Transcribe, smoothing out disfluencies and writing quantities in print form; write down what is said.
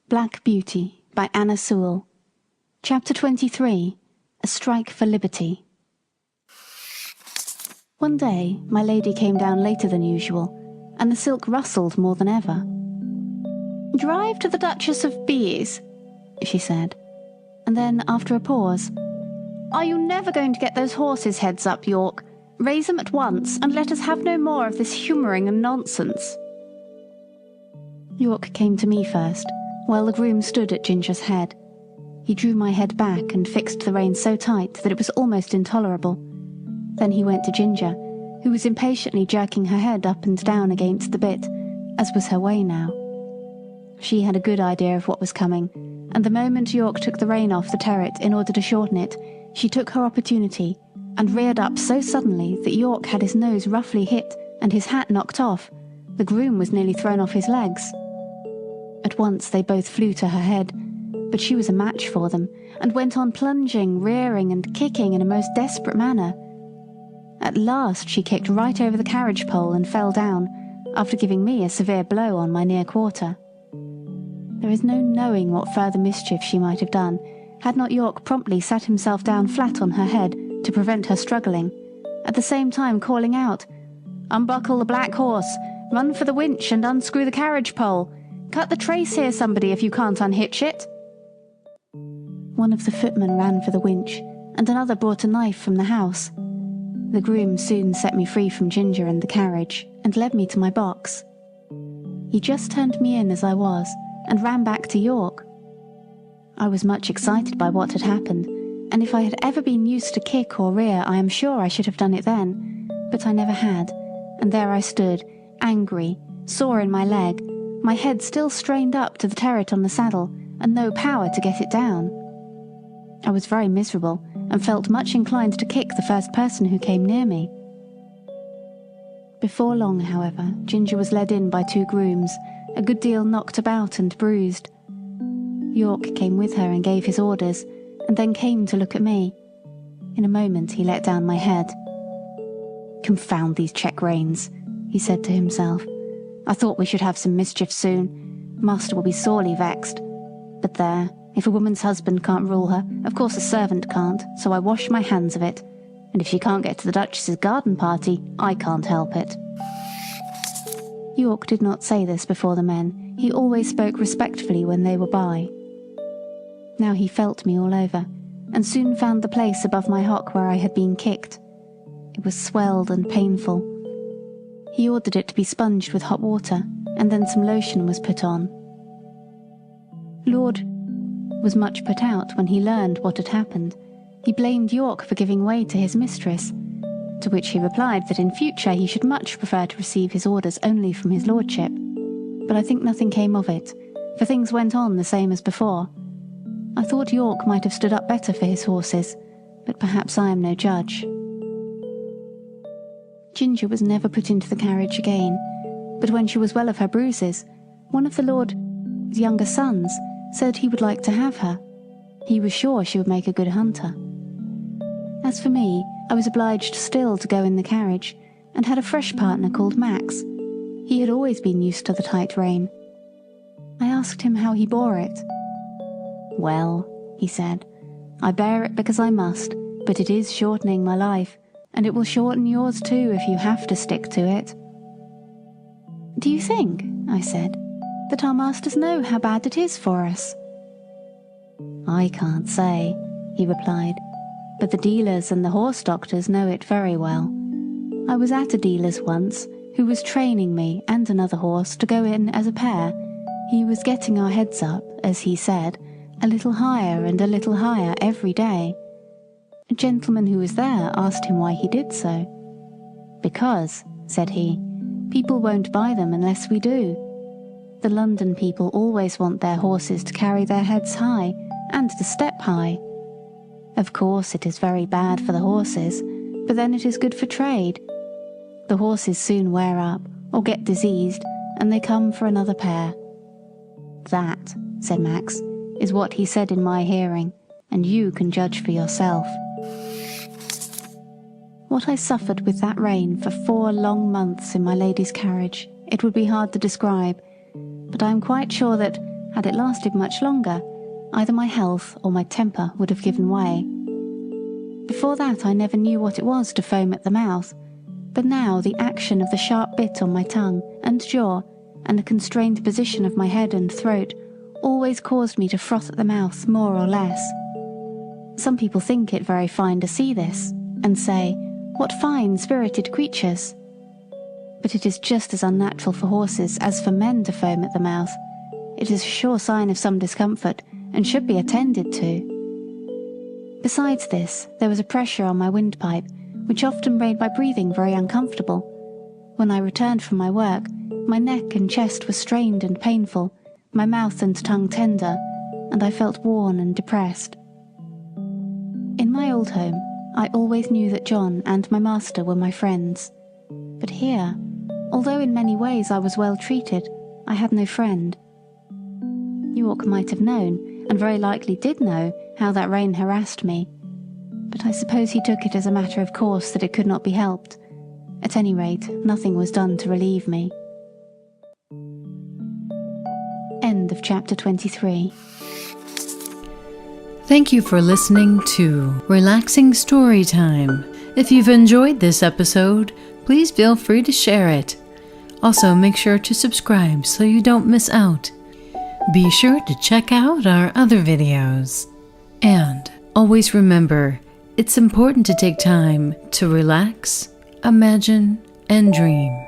Black Beauty by Anna Sewell. Chapter 23. A Strike for Liberty. One day, my lady came down later than usual, and the silk rustled more than ever. "Drive to the Duchess of B.'s," she said, and then, after a pause, "Are you never going to get those horses' heads up, York? Raise them at once, and let us have no more of this humouring and nonsense." York came to me first, while the groom stood at Ginger's head. He drew my head back and fixed the rein so tight that it was almost intolerable. Then he went to Ginger, who was impatiently jerking her head up and down against the bit, as was her way now. She had a good idea of what was coming, and the moment York took the rein off the terret in order to shorten it, she took her opportunity, and reared up so suddenly that York had his nose roughly hit and his hat knocked off. The groom was nearly thrown off his legs. At once they both flew to her head, but she was a match for them, and went on plunging, rearing, and kicking in a most desperate manner. At last she kicked right over the carriage pole and fell down, after giving me a severe blow on my near quarter. There is no knowing what further mischief she might have done, had not York promptly sat himself down flat on her head to prevent her struggling, at the same time calling out, "Unbuckle the black horse, run for the winch and unscrew the carriage pole. Cut the trace here, somebody, if you can't unhitch it." One of the footmen ran for the winch, and another brought a knife from the house. The groom soon set me free from Ginger and the carriage, and led me to my box. He just turned me in as I was, and ran back to York. I was much excited by what had happened, and if I had ever been used to kick or rear, I am sure I should have done it then, but I never had, and there I stood, angry, sore in my leg, my head still strained up to the terret on the saddle, and no power to get it down. I was very miserable, and felt much inclined to kick the first person who came near me. Before long, however, Ginger was led in by two grooms, a good deal knocked about and bruised. York came with her and gave his orders, and then came to look at me. In a moment he let down my head. "Confound these check reins," he said to himself. "I thought we should have some mischief soon. Master will be sorely vexed. But there, if a woman's husband can't rule her, of course a servant can't, so I wash my hands of it. And if she can't get to the Duchess's garden party, I can't help it." York did not say this before the men. He always spoke respectfully when they were by. Now he felt me all over, and soon found the place above my hock where I had been kicked. It was swelled and painful. He ordered it to be sponged with hot water, and then some lotion was put on. Lord was much put out when he learned what had happened. He blamed York for giving way to his mistress, to which he replied that in future he should much prefer to receive his orders only from his lordship. But I think nothing came of it, for things went on the same as before. I thought York might have stood up better for his horses, but perhaps I am no judge. Ginger was never put into the carriage again, but when she was well of her bruises, one of the Lord's younger sons said he would like to have her. He was sure she would make a good hunter. As for me, I was obliged still to go in the carriage, and had a fresh partner called Max. He had always been used to the tight rein. I asked him how he bore it. "Well," he said, "I bear it because I must, but it is shortening my life, and it will shorten yours too if you have to stick to it." "Do you think," I said, "that our masters know how bad it is for us?" "I can't say," he replied, "but the dealers and the horse doctors know it very well. I was at a dealer's once, who was training me and another horse to go in as a pair. He was getting our heads up, as he said, a little higher and a little higher every day. A gentleman who was there asked him why he did so. "Because," said he, "people won't buy them unless we do. The London people always want their horses to carry their heads high, and to step high. Of course it is very bad for the horses, but then it is good for trade. The horses soon wear up, or get diseased, and they come for another pair." "That," said Max, "is what he said in my hearing, and you can judge for yourself." What I suffered with that rein for 4 long months in my lady's carriage, it would be hard to describe, but I am quite sure that, Had it lasted much longer, either my health or my temper would have given way. Before that I never knew what it was to foam at the mouth, but now the action of the sharp bit on my tongue and jaw and the constrained position of my head and throat always caused me to froth at the mouth more or less. Some people think it very fine to see this, and say, "What fine, spirited creatures!" But it is just as unnatural for horses as for men to foam at the mouth. It is a sure sign of some discomfort, and should be attended to. Besides this, there was a pressure on my windpipe, which often made my breathing very uncomfortable. When I returned from my work, my neck and chest were strained and painful, my mouth and tongue tender, and I felt worn and depressed. In my old home, I always knew that John and my master were my friends. But here, although in many ways I was well treated, I had no friend. York might have known, and very likely did know, how that rain harassed me, but I suppose he took it as a matter of course that it could not be helped. At any rate, nothing was done to relieve me. End of chapter 23. Thank you for listening to Relaxing Story Time. If you've enjoyed this episode, please feel free to share it. Also, make sure to subscribe so you don't miss out. Be sure to check out our other videos. And always remember, it's important to take time to relax, imagine, and dream.